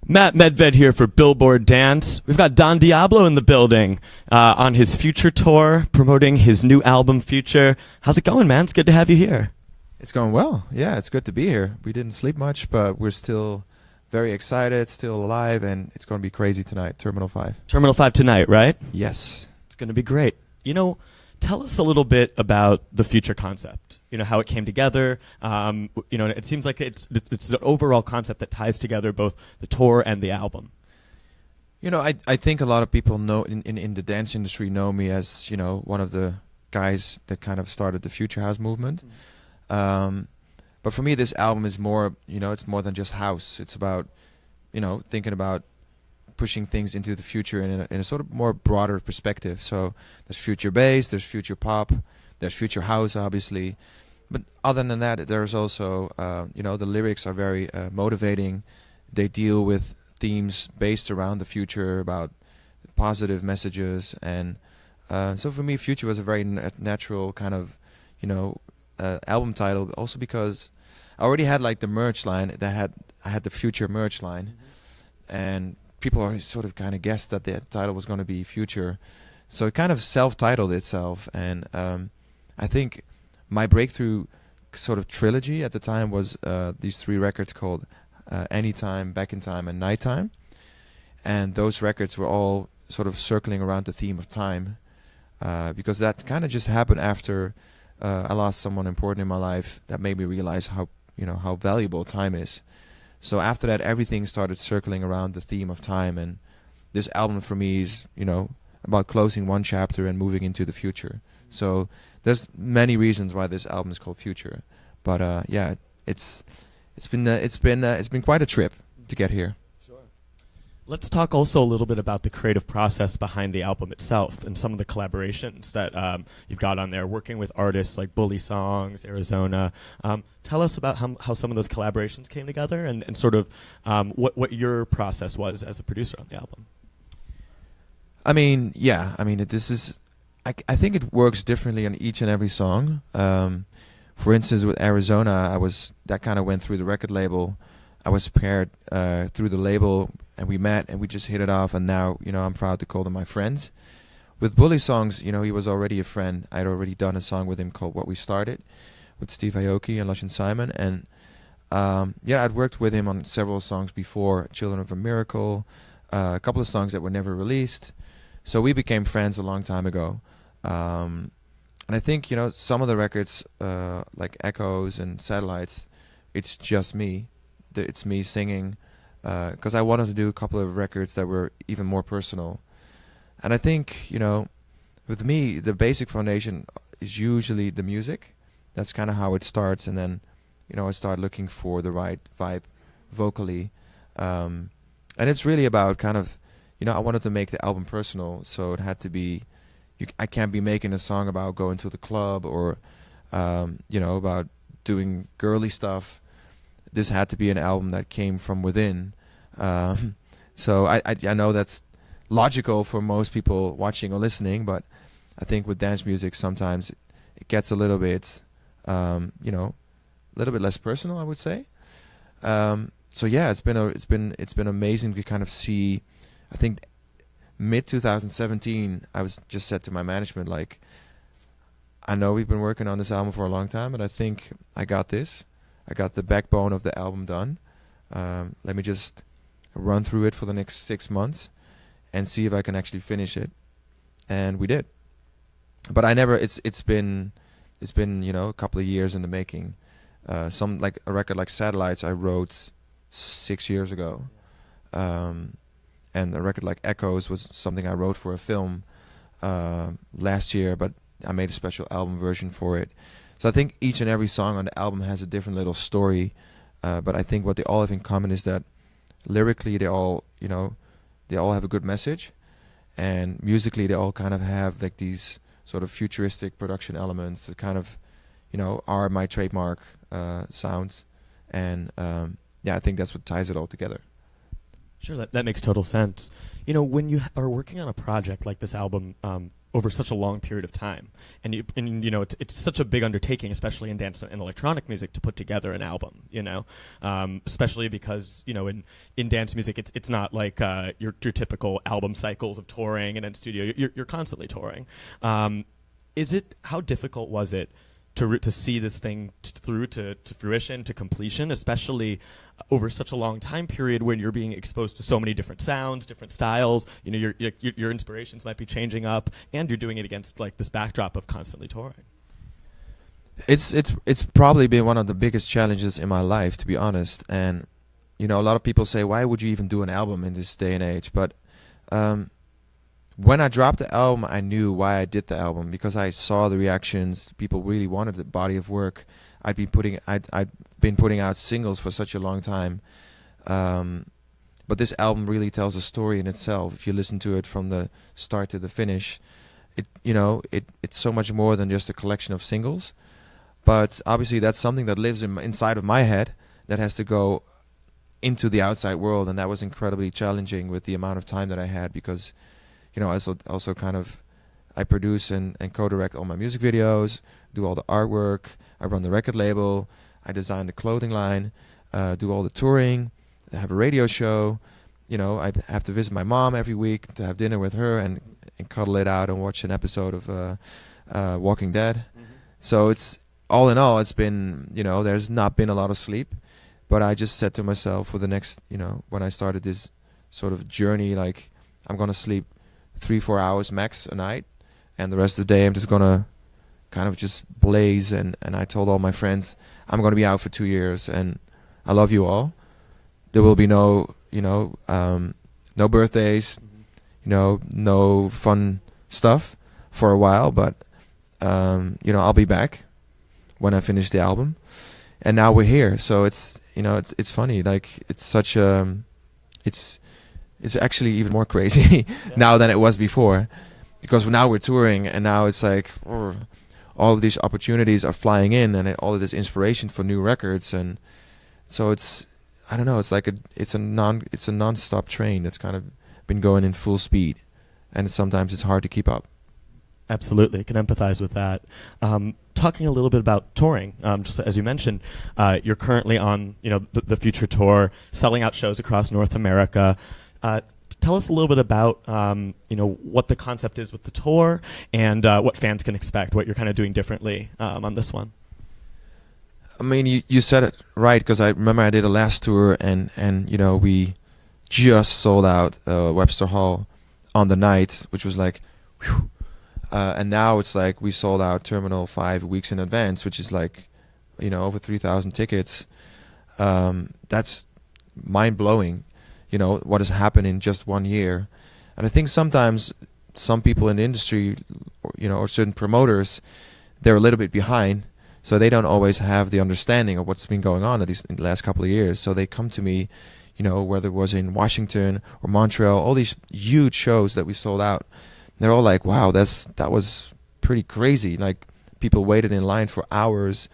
Matt Medved here for Billboard Dance. We've got Don Diablo in the building on his Future tour, promoting his new album, Future. How's it going, man? It's good to have you here. It's going well. Yeah, it's good to be here. We didn't sleep much, but we're still very excited, still alive, and it's going to be crazy tonight, Terminal 5. Terminal 5 tonight, right? Yes. It's going to be great. You know, tell us a little bit about the Future concept. You know, how it came together. You know, it seems like it's an overall concept that ties together both the tour and the album. You know, I think a lot of people know in the dance industry know me as, you know, one of the guys that kind of started the Future House movement. But for me, this album is more, you know, it's more than just house. It's about, you know, thinking about pushing things into the future in a sort of more broader perspective. So there's future bass, there's future pop, there's future house, obviously. But other than that, there's also, you know, the lyrics are very motivating. They deal with themes based around the future, about positive messages. And so for me, Future was a very natural kind of, you know, album title. Also because I already had like the merch line I had the Future merch line. And people already sort of kind of guessed that the title was going to be Future. So it kind of self-titled itself. And I think my breakthrough sort of trilogy at the time was these 3 records called Anytime, Back in Time, and Nighttime. And those records were all sort of circling around the theme of time, because that kind of just happened after I lost someone important in my life that made me realize how, you know, how valuable time is. So after that, everything started circling around the theme of time. And this album for me is, you know, about closing one chapter and moving into the future. So there's many reasons why this album is called Future, but yeah, it's been quite a trip to get here. Sure. Let's talk also a little bit about the creative process behind the album itself and some of the collaborations that you've got on there, working with artists like Bully Songs, Arizona. Tell us about how some of those collaborations came together and sort of what your process was as a producer on the album. I mean, yeah, I mean, this is. I think it works differently on each and every song. For instance, with Arizona, that kind of went through the record label. I was paired through the label, and we met, and we just hit it off. And now, you know, I'm proud to call them my friends. With Bully Songs, you know, he was already a friend. I'd already done a song with him called What We Started, with Steve Aoki and Lush and Simon. And yeah, I'd worked with him on several songs before, Children of a Miracle, a couple of songs that were never released. So we became friends a long time ago. And I think, you know, some of the records, like Echoes and Satellites, it's just me. It's me singing, because I wanted to do a couple of records that were even more personal. And I think, you know, with me, the basic foundation is usually the music. That's kind of how it starts. And then, you know, I start looking for the right vibe vocally. And it's really about kind of, you know, I wanted to make the album personal, so it had to be, I can't be making a song about going to the club or, you know, about doing girly stuff. This had to be an album that came from within. So I know that's logical for most people watching or listening, but I think with dance music sometimes it gets a little bit, you know, a little bit less personal, I would say. So yeah, it's been amazing to kind of see. I think mid 2017, I was just said to my management, like, I know we've been working on this album for a long time, and I think I got this. I got the backbone of the album done. Let me just run through it for the next 6 months and see if I can actually finish it. And we did. But I never. It's been you know, a couple of years in the making. Some, like a record like Satellites, I wrote 6 years ago. And a record like Echoes was something I wrote for a film last year, but I made a special album version for it. So I think each and every song on the album has a different little story, but I think what they all have in common is that lyrically they all, you know, they all have a good message, and musically they all kind of have like these sort of futuristic production elements that kind of, you know, are my trademark sounds, and yeah, I think that's what ties it all together. Sure, that makes total sense. You know, when you are working on a project like this album, over such a long period of time, and you know it's such a big undertaking, especially in dance and electronic music, to put together an album. You know, especially because you know in dance music it's not like your typical album cycles of touring and in studio. You're constantly touring. How difficult was it to see this thing through to fruition, to completion, especially over such a long time period when you're being exposed to so many different sounds, different styles? You know, your inspirations might be changing up, and you're doing it against like this backdrop of constantly touring. It's probably been one of the biggest challenges in my life, to be honest. And you know, a lot of people say, why would you even do an album in this day and age? But when I dropped the album, I knew why I did the album, because I saw the reactions. People really wanted the body of work. I'd been putting out singles for such a long time, but this album really tells a story in itself. If you listen to it from the start to the finish, it's so much more than just a collection of singles. But obviously, that's something that lives inside of my head that has to go into the outside world, and that was incredibly challenging with the amount of time that I had, because you know, I also kind of, I produce and co-direct all my music videos, do all the artwork, I run the record label, I design the clothing line, do all the touring, I have a radio show, you know, I have to visit my mom every week to have dinner with her and cuddle it out and watch an episode of Walking Dead. Mm-hmm. So it's, all in all, it's been, you know, there's not been a lot of sleep, but I just said to myself for the next, you know, when I started this sort of journey, like, I'm going to sleep 3-4 hours max a night, and the rest of the day I'm just gonna kind of just blaze. And I told all my friends, I'm gonna be out for 2 years, and I love you all. There will be no, you know, no birthdays, you know, no fun stuff for a while, but you know, I'll be back when I finish the album. And now we're here, so it's, you know, it's funny, like it's such it's actually even more crazy now than it was before, because now we're touring, and now it's like all of these opportunities are flying in, and all of this inspiration for new records, and so it's, I don't know, it's like it's a non-stop train that's kind of been going in full speed, and sometimes it's hard to keep up. Absolutely, can empathize with that. Talking a little bit about touring, just as you mentioned, you're currently on, you know, the Future Tour, selling out shows across North America. Tell us a little bit about, you know, what the concept is with the tour, and what fans can expect, what you're kind of doing differently on this one. I mean, you said it right, because I remember I did a last tour, and you know, we just sold out Webster Hall on the night, which was like, whew. And now it's like we sold out Terminal 5 weeks in advance, which is like, you know, over 3,000 tickets. That's mind-blowing, you know, what has happened in just 1 year. And I think sometimes some people in the industry, you know, or certain promoters, they're a little bit behind, so they don't always have the understanding of what's been going on, at least in the last couple of years. So they come to me, you know, whether it was in Washington or Montreal, all these huge shows that we sold out. They're all like, wow, that was pretty crazy. Like, people waited in line for hours.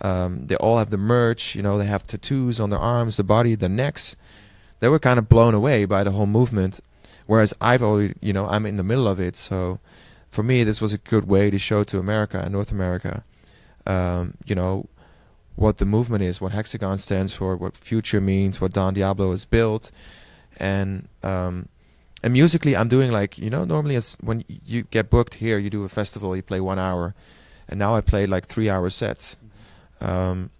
They all have the merch, you know, they have tattoos on their arms, the body, the necks. They were kind of blown away by the whole movement. Whereas I've already, you know, I'm in the middle of it. So for me, this was a good way to show to America and North America, you know, what the movement is, what Hexagon stands for, what future means, what Don Diablo has built. And musically, I'm doing like, you know, normally it's when you get booked here, you do a festival, you play 1 hour. And now I play like 3-hour sets of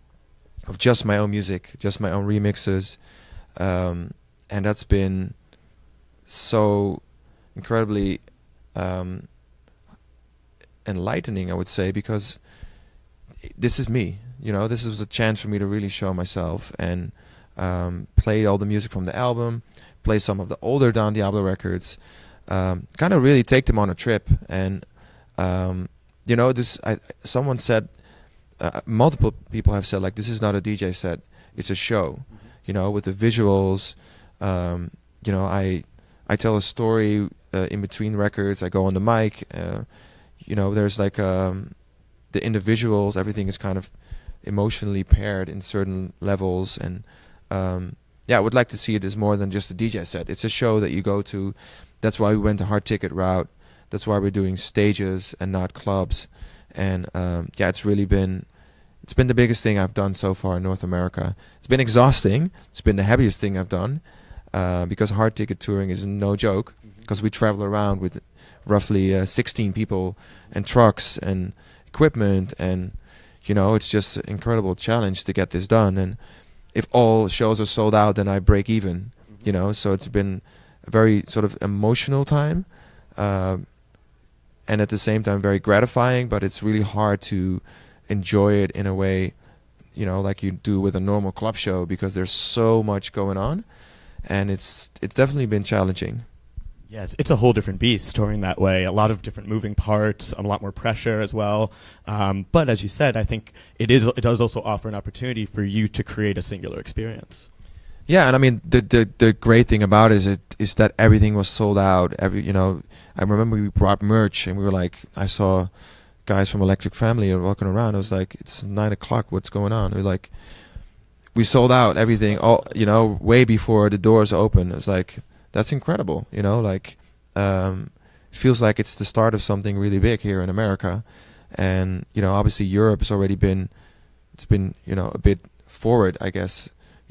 just my own music, just my own remixes. And that's been so incredibly enlightening, I would say, because this is me. You know, this was a chance for me to really show myself and play all the music from the album, play some of the older Don Diablo records, kind of really take them on a trip. And you know, someone said, multiple people have said, like, this is not a DJ set, it's a show. You know, with the visuals. You know, I tell a story in between records. I go on the mic. You know, there's like the individuals. Everything is kind of emotionally paired in certain levels, and yeah, I would like to see it as more than just a DJ set. It's a show that you go to. That's why we went the hard ticket route. That's why we're doing stages and not clubs. And yeah, it's been the biggest thing I've done so far in North America. It's been exhausting. It's been the heaviest thing I've done because hard ticket touring is no joke. Because we travel around with roughly 16 people and trucks and equipment, and it's just an incredible challenge to get this done. And if all shows are sold out, then I break even. So it's been a very sort of emotional time, and at the same time very gratifying. But it's really hard to enjoy it in a way, like you do with a normal club show, because there's so much going on, and it's definitely been challenging. Yeah, it's a whole different beast touring that way. A lot of different moving parts, a lot more pressure as well. But as you said, I think it does also offer an opportunity for you to create a singular experience. Yeah, and I mean the great thing about it is that everything was sold out. I remember we brought merch, and we were like, I saw guys from Electric Family walking around. I was like, it's 9:00. What's going on? We're like, we sold out everything, all way before the doors open. It's like, that's incredible. It feels like it's the start of something really big here in America. And obviously Europe has already been a bit forward, I guess,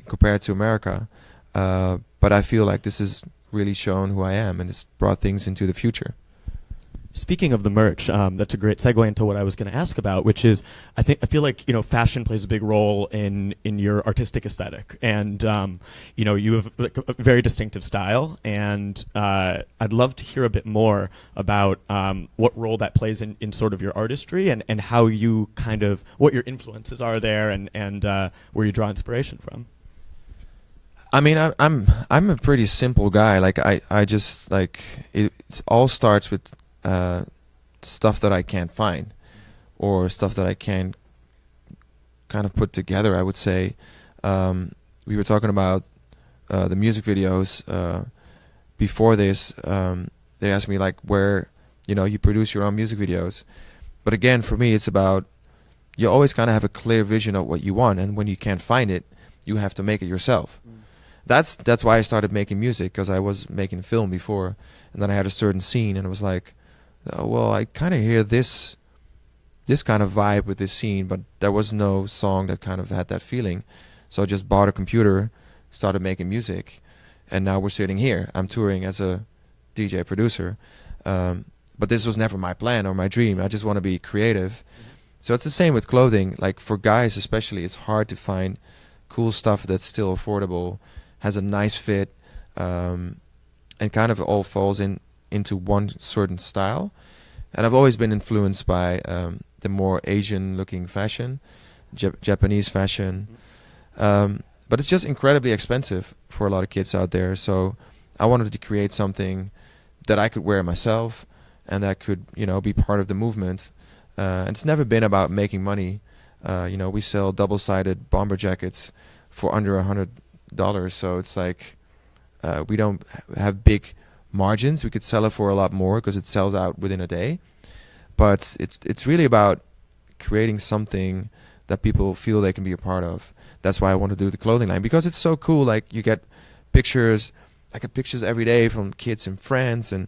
compared to America. But I feel like this has really shown who I am, and it's brought things into the future. Speaking of the merch, that's a great segue into what I was going to ask about, which is I feel like fashion plays a big role in your artistic aesthetic, and you have like a very distinctive style, and I'd love to hear a bit more about what role that plays in sort of your artistry, and how you what your influences are there, and where you draw inspiration from. I mean, I'm a pretty simple guy. Like I just like it all starts with stuff that I can't find, or stuff that I can kind of put together, I would say. We were talking about the music videos before this. They asked me like where you produce your own music videos, but again, for me, it's about you always kind of have a clear vision of what you want, and when you can't find it, you have to make it yourself. That's why I started making music, because I was making film before, and then I had a certain scene, and it was like, oh, well, I kind of hear this kind of vibe with this scene, but there was no song that kind of had that feeling. So I just bought a computer, started making music, and now we're sitting here. I'm touring as a DJ producer, but this was never my plan or my dream. I just want to be creative. So it's the same with clothing. Like for guys especially, it's hard to find cool stuff that's still affordable, has a nice fit, and kind of all falls into one certain style. And I've always been influenced by the more Asian looking fashion, Japanese fashion, but it's just incredibly expensive for a lot of kids out there. So I wanted to create something that I could wear myself, and that could be part of the movement. And it's never been about making money. We sell double-sided bomber jackets for under $100, so it's like we don't have big margins. We could sell it for a lot more because it sells out within a day. But it's really about creating something that people feel they can be a part of. That's why I want to do the clothing line, because it's so cool. Like you get pictures, I get pictures every day from kids in France and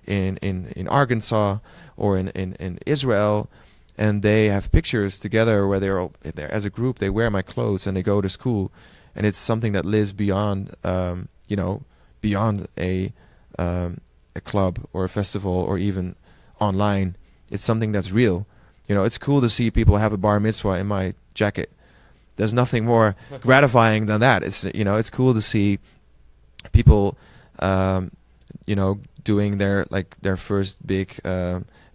in Arkansas or in Israel, and they have pictures together where they're as a group. They wear my clothes and they go to school, and it's something that lives beyond beyond a club or a festival or even online. It's something that's real. It's cool to see people have a bar mitzvah in my jacket. There's nothing more gratifying than that. It's cool to see people doing their first big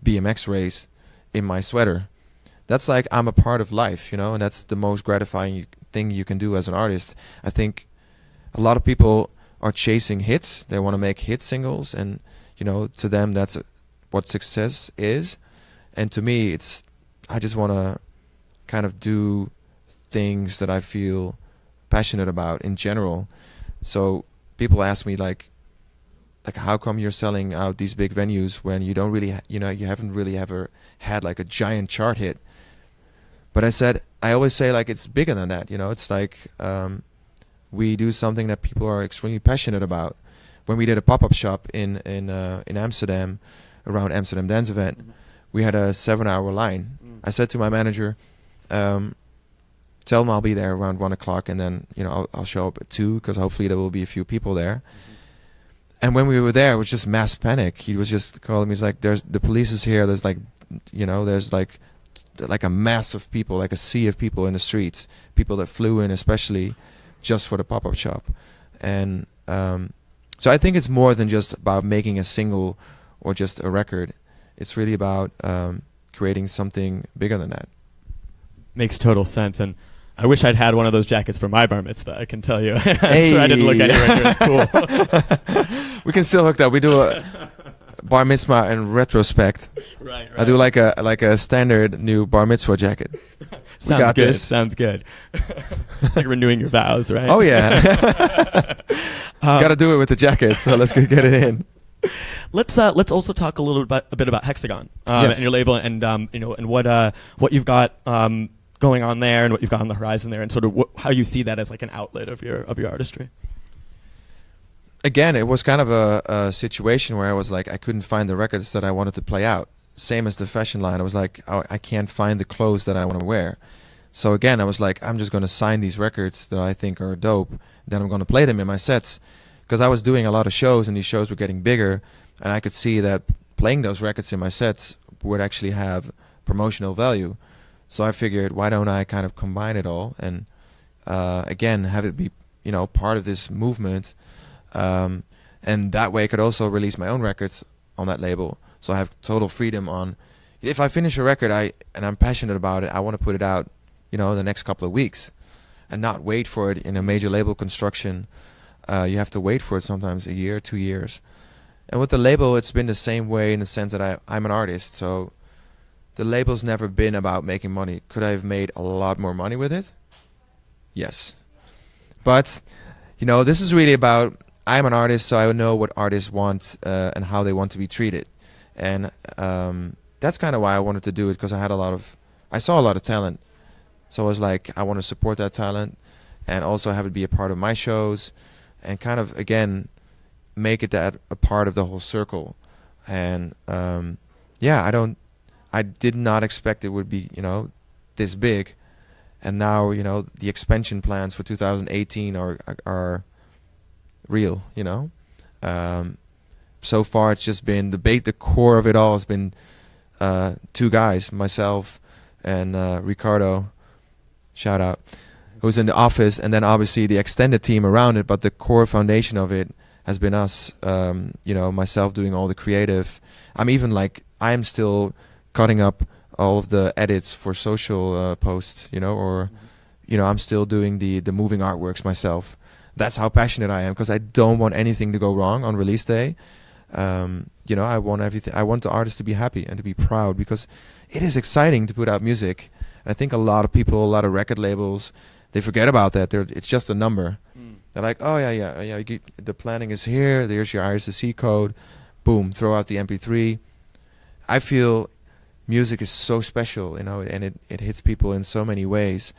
BMX race in my sweater. That's like I'm a part of life, and that's the most gratifying thing you can do as an artist. I think a lot of people are chasing hits. They want to make hit singles, and to them that's what success is. And to me, I just want to kind of do things that I feel passionate about in general. So people ask me like how come you're selling out these big venues when you don't really you haven't really ever had like a giant chart hit. But I always say like it's bigger than that. It's like we do something that people are extremely passionate about. When we did a pop-up shop in Amsterdam, around Amsterdam Dance Event. We had a 7-hour line. I said to my manager, tell him I'll be there around 1 o'clock, and then I'll show up at 2 because hopefully there will be a few people there. And when we were there, it was just mass panic. He was just calling me. He's like, "There's the police is here. There's there's like a mass of people, like a sea of people in the streets. People that flew in, especially just for the pop-up shop." And so I think it's more than just about making a single or just a record. It's really about creating something bigger than that. Makes total sense. And I wish I'd had one of those jackets for my bar mitzvah, I can tell you. I'm sure I didn't look anywhere near as cool. We can still hook that. We do a bar mitzvah in retrospect. Right. I do like a standard new bar mitzvah jacket. Sounds good. Sounds good. It's like renewing your vows, right? Oh yeah. Got to do it with the jacket, so let's get it in. Let's also talk a bit about Hexagon Yes. and your label, and and what you've got going on there, and what you've got on the horizon there, and sort of how you see that as like an outlet of your artistry. Again, it was kind of a situation where I was like, I couldn't find the records that I wanted to play out. Same as the fashion line. I was like, oh, I can't find the clothes that I want to wear. So again, I was like, I'm just going to sign these records that I think are dope. Then I'm going to play them in my sets. Because I was doing a lot of shows, and these shows were getting bigger. And I could see that playing those records in my sets would actually have promotional value. So I figured, why don't I kind of combine it all and, again, have it be, part of this movement. And that way I could also release my own records on that label. So I have total freedom on, if I finish a record and I'm passionate about it, I want to put it out, the next couple of weeks and not wait for it in a major label construction. You have to wait for it sometimes a year, 2 years. And with the label, it's been the same way in the sense that I'm an artist. So the label's never been about making money. Could I have made a lot more money with it? Yes. But, this is really about, I'm an artist, so I know what artists want and how they want to be treated. And that's kind of why I wanted to do it, because I saw a lot of talent. So I was like, I want to support that talent and also have it be a part of my shows and kind of, again, make it that a part of the whole circle. And I did not expect it would be, this big. And now, the expansion plans for 2018 are real, So far, it's just been the core of it all has been 2 guys, myself and Ricardo, shout out, who's in the office, and then obviously the extended team around it. But the core foundation of it has been us, myself doing all the creative. I'm still cutting up all of the edits for social posts, I'm still doing the moving artworks myself. That's how passionate I am, because I don't want anything to go wrong on release day. I want everything. I want the artist to be happy and to be proud, because it is exciting to put out music. And I think a lot of people, a lot of record labels, they forget about that. It's just a number. They're like, oh yeah. The planning is here. There's your IRCC code. Boom, throw out the MP3. I feel music is so special, and it hits people in so many ways.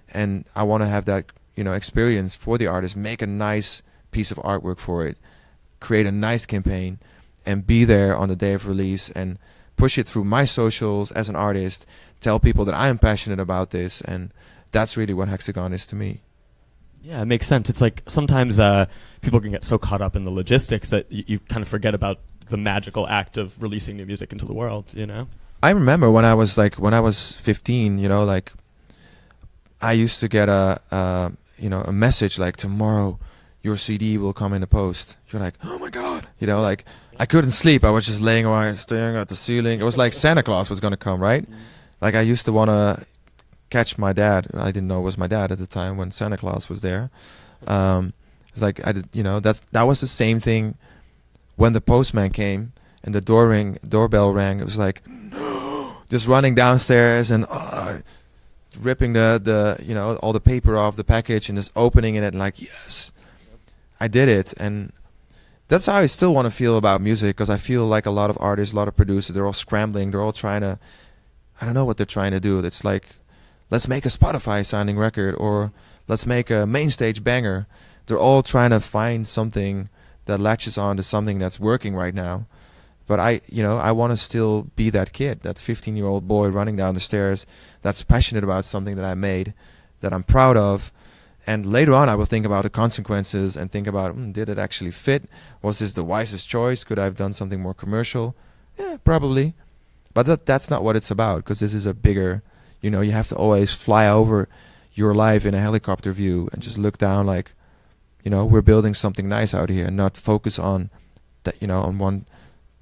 And I want to have that, experience for the artist. Make a nice piece of artwork for it. Create a nice campaign, and be there on the day of release and push it through my socials as an artist. Tell people that I am passionate about this, and that's really what Hexagon is to me. Yeah, it makes sense. It's like sometimes people can get so caught up in the logistics that you kind of forget about the magical act of releasing new music into the world, I remember when I was 15, I used to get a message like, tomorrow your CD will come in the post. You're like, oh my God, I couldn't sleep. I was just laying around staring at the ceiling. It was like Santa Claus was going to come, right? Like I used to want to catch my dad. I didn't know it was my dad at the time when Santa Claus was there. It's like that was the same thing when the postman came and the doorbell rang. It was like just running downstairs and ripping the all the paper off the package and just opening it and like, yes, I did it. And that's how I still want to feel about music, because I feel like a lot of artists, a lot of producers, they're all scrambling. They're all trying to, I don't know what they're trying to do. It's like, let's make a Spotify sounding record, or let's make a main stage banger. They're all trying to find something that latches on to something that's working right now. But I want to still be that kid, that 15-year-old boy running down the stairs that's passionate about something that I made, that I'm proud of. And later on, I will think about the consequences and think about, did it actually fit? Was this the wisest choice? Could I have done something more commercial? Yeah, probably. But that's not what it's about, because this is a bigger, you have to always fly over your life in a helicopter view and just look down like, we're building something nice out here, and not focus on that, on one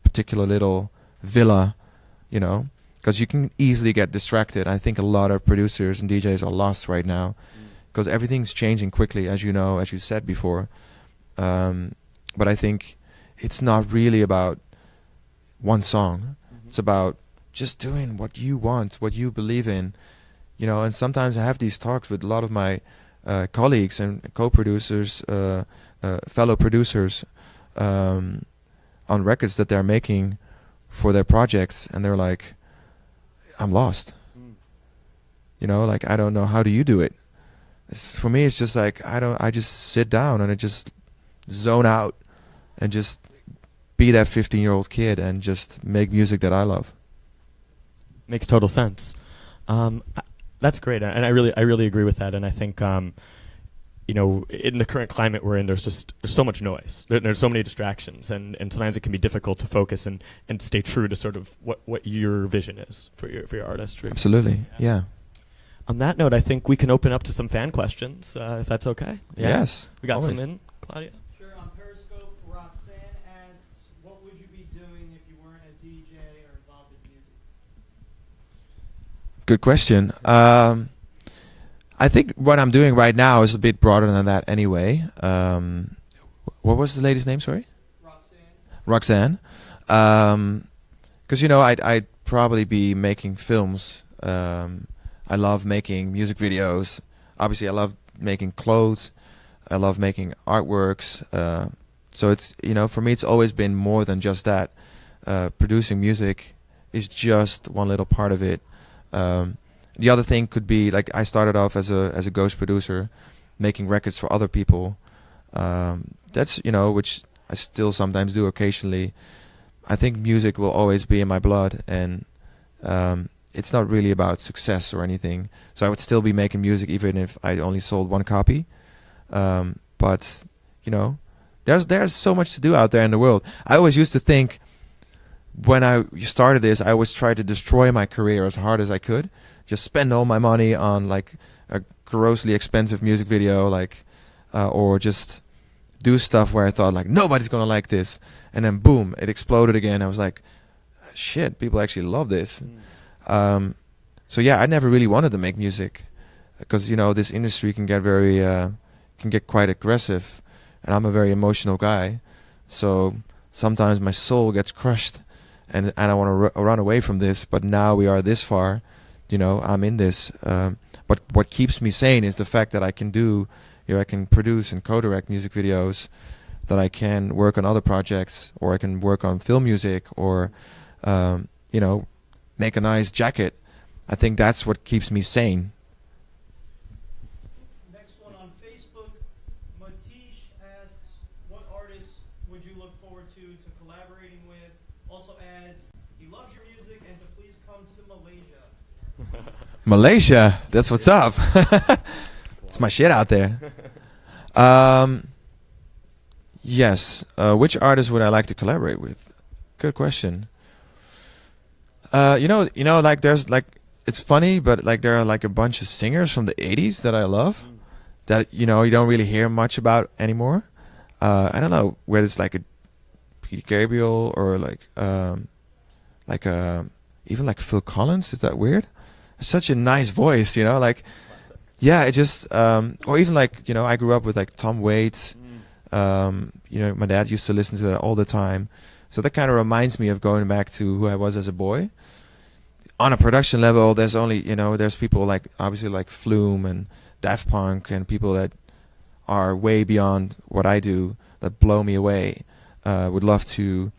particular little villa, because you can easily get distracted. I think a lot of producers and DJs are lost right now, because everything's changing quickly, as you said before. But I think it's not really about one song. It's about just doing what you want, what you believe in, and sometimes I have these talks with a lot of my colleagues and co-producers, fellow producers, on records that they're making for their projects, and they're like, I'm lost. Like, I don't know, how do you do it? For me, it's just like, I just sit down and I just zone out and just be that 15-year-old kid and just make music that I love. Makes total sense. That's great, and I really agree with that. And I think, in the current climate we're in, there's so much noise. There's so many distractions, and sometimes it can be difficult to focus and stay true to sort of what your vision is for your artistry. Absolutely, yeah. On that note, I think we can open up to some fan questions, if that's okay. Yeah. Yes. We got always. some in, Claudia? Sure. On Periscope, Roxanne asks, what would you be doing if you weren't a DJ or involved in music? Good question. I think what I'm doing right now is a bit broader than that anyway. What was the lady's name, sorry? Roxanne. Because, I'd probably be making films. I love making music videos. Obviously, I love making clothes. I love making artworks. So it's, for me, it's always been more than just that. Producing music is just one little part of it. The other thing could be, like, I started off as a ghost producer, making records for other people. That's, which I still sometimes do occasionally. I think music will always be in my blood, and it's not really about success or anything. So I would still be making music even if I only sold one copy. But, there's so much to do out there in the world. I always used to think, when I started this, I always tried to destroy my career as hard as I could. Just spend all my money on, like, a grossly expensive music video, like, or just do stuff where I thought, like, nobody's gonna like this, and then boom, it exploded again. I was like, shit, people actually love this. So yeah, I never really wanted to make music, because this industry can get quite aggressive, and I'm a very emotional guy, so sometimes my soul gets crushed, and I want to run away from this. But now we are this far, I'm in this. But what keeps me sane is the fact that I can I can produce and co-direct music videos, that I can work on other projects, or I can work on film music, or make a nice jacket. I think that's what keeps me sane. Next one on Facebook, Matish asks, what artists would you look forward to collaborating with? Also adds, he loves your music and to please come to Malaysia. Malaysia, that's what's up. It's my shit out there. Yes. Which artist would I like to collaborate with? Good question. Like, there's, like, it's funny, but, like, there are, like, a bunch of singers from the 80s that I love that, you don't really hear much about anymore. I don't know whether it's like a Peter Gabriel or even like Phil Collins. Is that weird? Such a nice voice, like, yeah, it just, or even like, I grew up with like Tom Waits. My dad used to listen to that all the time. So that kind of reminds me of going back to who I was as a boy. On a production level, there's only, there's people like, obviously, like Flume and Daft Punk, and people that are way beyond what I do, that blow me away. Would love to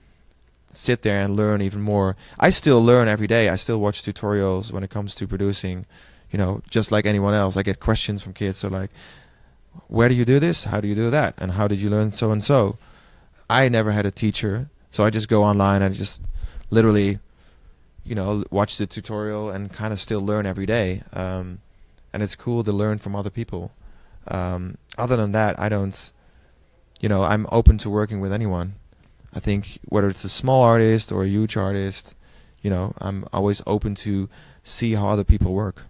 sit there and learn even more. I still learn every day. I still watch tutorials when it comes to producing, just like anyone else. I get questions from kids. So like, where do you do this? How do you do that? And how did you learn so and so? I never had a teacher So I just go online and just literally, watch the tutorial and kind of still learn every day. And it's cool to learn from other people. Other than that, I don't, I'm open to working with anyone. I think whether it's a small artist or a huge artist, I'm always open to see how other people work.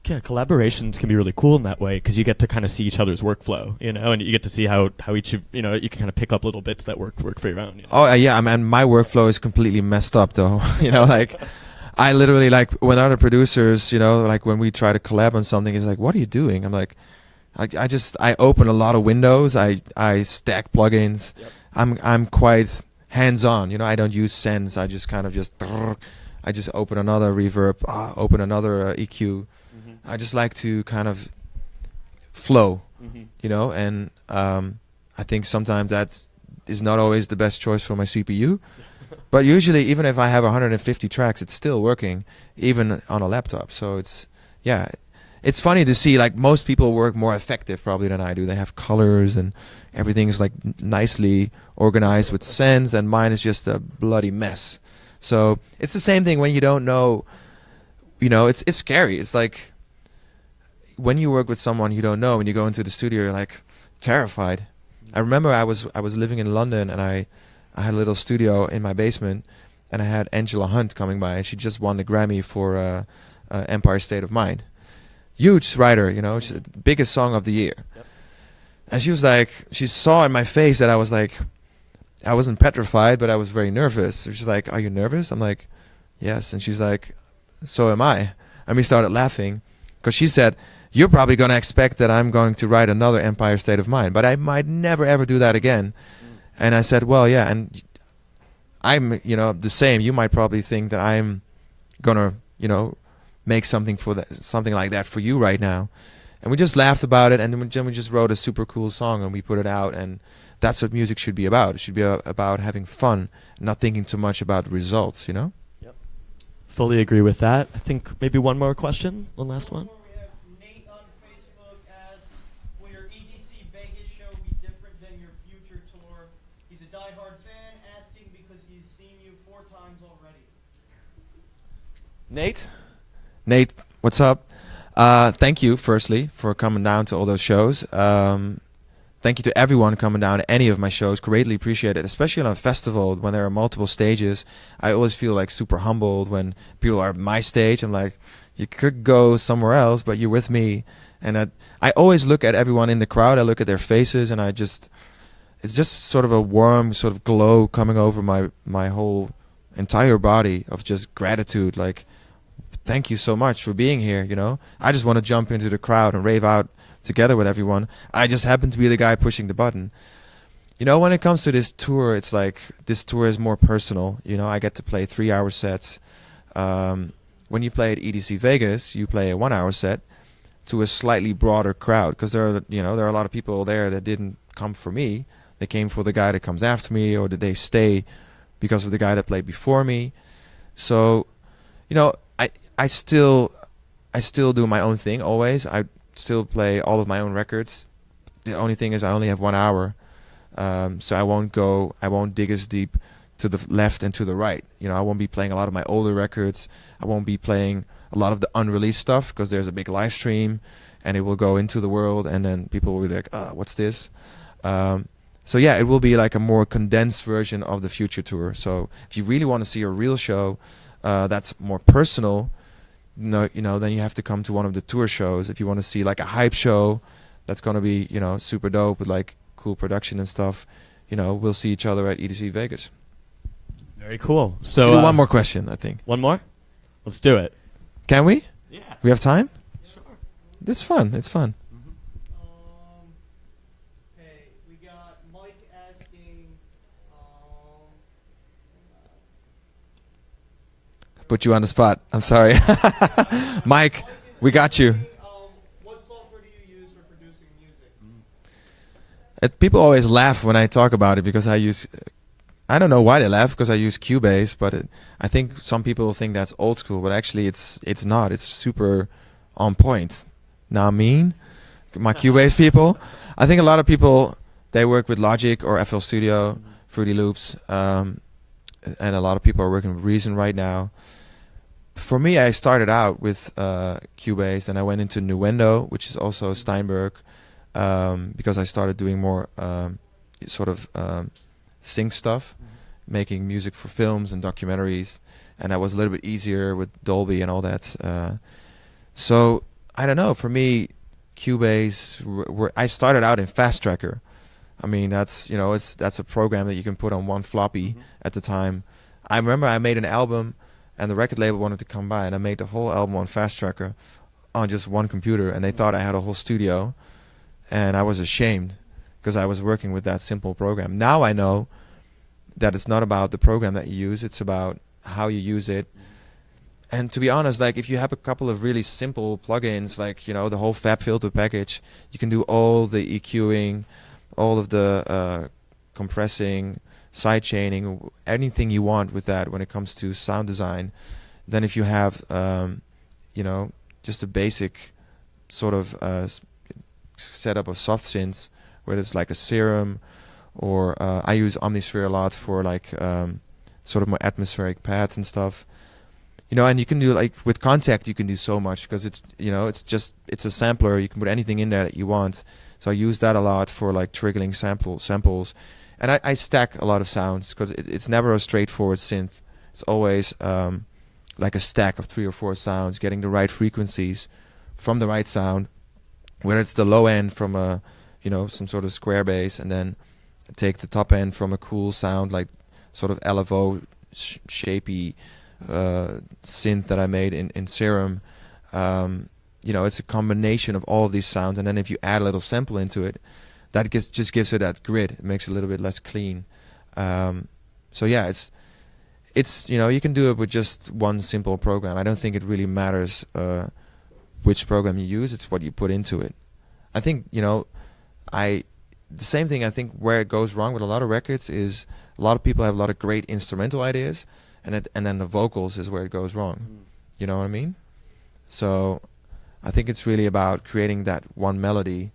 Yeah, collaborations can be really cool in that way because you get to kind of see each other's workflow, and you get to see how each of, you can kind of pick up little bits that work for your own. Oh, yeah, I mean, my workflow is completely messed up, though. Like, I literally, like, when other producers, like, when we try to collab on something, it's like, what are you doing? I'm like, I open a lot of windows, I stack plugins. Yep. I'm quite hands-on, I don't use sends, I just kind of I just open another reverb, open another EQ. I just like to kind of flow, and I think sometimes that is not always the best choice for my CPU. But usually, even if I have 150 tracks, it's still working, even on a laptop. So it's funny to see, like, most people work more effective probably than I do. They have colors and everything's like nicely organized with sends, and mine is just a bloody mess. So it's the same thing when you don't know, it's scary. It's like, when you work with someone you don't know, when you go into the studio, you're like terrified. I remember I was living in London, and I had a little studio in my basement, and I had Angela Hunt coming by, and she just won the Grammy for Empire State of Mind. Huge writer, she's the biggest song of the year. Yep. And she was like, she saw in my face that I was like, I wasn't petrified, but I was very nervous. So she's like, are you nervous? I'm like, yes. And she's like, so am I. And we started laughing, because she said, you're probably going to expect that I'm going to write another Empire State of Mind, but I might never ever do that again. And I said, well, yeah, and I'm, the same. You might probably think that I'm going to, make something something like that for you right now. And we just laughed about it, and then we just wrote a super cool song, and we put it out, and that's what music should be about. It should be about having fun, not thinking too much about results, Yep. Fully agree with that. I think maybe one more question, one last one. Nate, what's up? Thank you, firstly, for coming down to all those shows. Thank you to everyone coming down to any of my shows. Greatly appreciate it, especially on a festival when there are multiple stages. I always feel like super humbled when people are at my stage. I'm like, you could go somewhere else, but you're with me. And I always look at everyone in the crowd. I look at their faces, and it's just sort of a warm sort of glow coming over my whole entire body of just gratitude. Like, thank you so much for being here, I just want to jump into the crowd and rave out together with everyone. I just happen to be the guy pushing the button. When it comes to this tour, it's like, this tour is more personal. I get to play 3-hour sets. When you play at EDC Vegas, you play a 1-hour set to a slightly broader crowd, because there are a lot of people there that didn't come for me. They came for the guy that comes after me, or did they stay because of the guy that played before me. So, I still do my own thing always. I still play all of my own records. The only thing is I only have 1 hour, so I won't dig as deep to the left and to the right. I won't be playing a lot of my older records. I won't be playing a lot of the unreleased stuff, because there's a big live stream, and it will go into the world, and then people will be like, what's this? So yeah, it will be like a more condensed version of the Future Tour. So if you really want to see a real show that's more personal, then you have to come to one of the tour shows. If you want to see like a hype show that's going to be, super dope with like cool production and stuff, we'll see each other at EDC Vegas. Very cool. So do one more question, I think. One more? Let's do it. Can we? Yeah. We have time? Sure. This is fun. It's fun. Okay, we got Mike asking, Put you on the spot. I'm sorry. Mike, we got you. what software do you use for producing music? People always laugh when I talk about it, because I don't know why they laugh, because I use Cubase, but I think some people think that's old school, but actually it's not. It's super on point. Now, my Cubase people, I think a lot of people, they work with Logic or FL Studio, Fruity Loops. and a lot of people are working with Reason right now. For me, I started out with Cubase, and I went into Nuendo, which is also Steinberg, because I started doing more sort of sync stuff, making music for films and documentaries, and that was a little bit easier with Dolby and all that. So I don't know. For me, Cubase, I started out in Fast Tracker. I mean, that's that's a program that you can put on one floppy at the time. I remember I made an album, and the record label wanted to come by, and I made the whole album on Fast Tracker on just one computer, and they thought I had a whole studio, and I was ashamed because I was working with that simple program. Now I know that it's not about the program that you use, it's about how you use it. And to be honest, like if you have a couple of really simple plugins, like the whole Fab Filter package, you can do all the EQing, all of the compressing, side chaining, anything you want with that when it comes to sound design. Then if you have just a basic sort of setup of soft synths, whether it's like a Serum, or I use Omnisphere a lot for like sort of more atmospheric pads and stuff. And you can do, like with Contact, you can do so much because it's it's a sampler. You can put anything in there that you want. So I use that a lot for like triggering samples, and I stack a lot of sounds because it's never a straightforward synth. It's always like a stack of 3 or 4 sounds, getting the right frequencies from the right sound, whether it's the low end from a some sort of square bass, and then take the top end from a cool sound like sort of LFO shapy synth that I made in Serum. It's a combination of all of these sounds, and then if you add a little sample into it, that just gives it that grit. It makes it a little bit less clean. So yeah, it's you can do it with just one simple program. I don't think it really matters which program you use. It's what you put into it. I think the same thing. I think where it goes wrong with a lot of records is a lot of people have a lot of great instrumental ideas, and then the vocals is where it goes wrong. You know what I mean? So I think it's really about creating that one melody,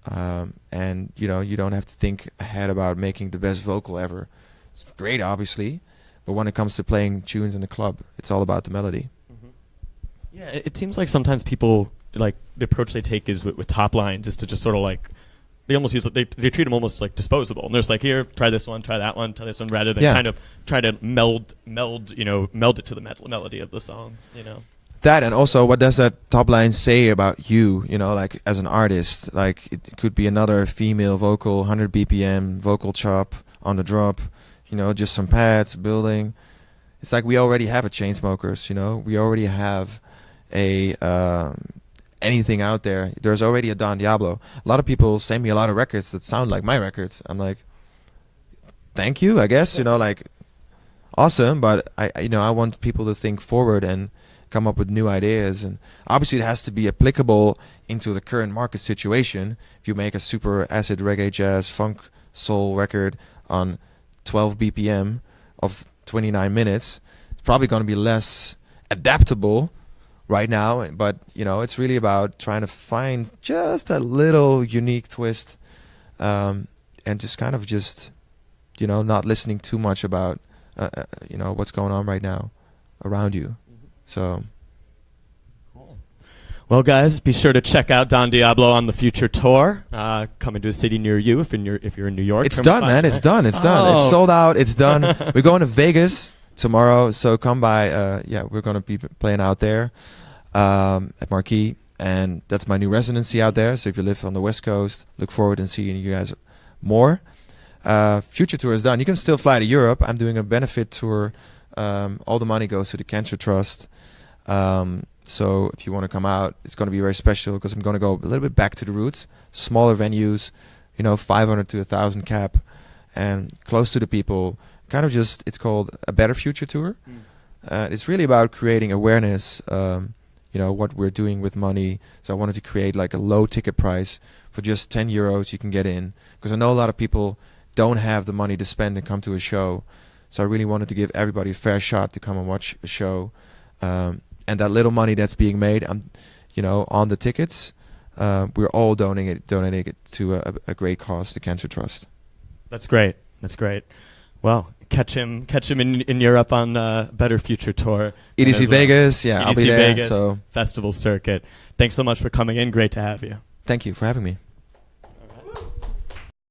and you don't have to think ahead about making the best vocal ever. It's great, obviously, but when it comes to playing tunes in the club, it's all about the melody. Yeah, it seems like sometimes people, like, the approach they take is with top lines is to just sort of like, they almost use it, they treat them almost like disposable, and they're just like, here, try this one, try that one, try this one, rather than kind of try to meld it to the melody of the song. That, and also, what does that top line say about you? Like as an artist, like it could be another female vocal, 100 BPM vocal chop on the drop, just some pads, building. It's like we already have a Chainsmokers, we already have a anything out there. There's already a Don Diablo. A lot of people send me a lot of records that sound like my records. I'm like, thank you, I guess. Like, awesome. But I want people to think forward and come up with new ideas. And obviously, it has to be applicable into the current market situation. If you make a super acid reggae, jazz, funk, soul record on 12 BPM of 29 minutes, it's probably going to be less adaptable right now, but it's really about trying to find just a little unique twist, and just kind of not listening too much about what's going on right now around you. So cool. Well, guys, be sure to check out Don Diablo on the future tour, coming to a city near you if you're in New York. It's done, man. It's done. It's sold out. It's done. We're going to Vegas tomorrow, so come by. We're going to be playing out there at Marquee, and that's my new residency out there. So if you live on the West Coast, look forward to seeing you guys more. Future tour is done. You can still fly to Europe. I'm doing a benefit tour. All the money goes to the Cancer Trust. So if you want to come out, it's going to be very special because I'm going to go a little bit back to the roots, smaller venues, 500 to 1,000 cap, and close to the people. Kind of it's called a Better Future Tour. It's really about creating awareness, what we're doing with money. So I wanted to create like a low ticket price for just 10 euros you can get in, because I know a lot of people don't have the money to spend and come to a show. So I really wanted to give everybody a fair shot to come and watch a show. And that little money that's being made, on the tickets, we're all donating it to a great cause, the Cancer Trust. That's great. Well, catch him in Europe on Better Future tour. EDC as well. Vegas, yeah, I'll EDC be there. Vegas So festival circuit. Thanks so much for coming in. Great to have you. thank you for having me.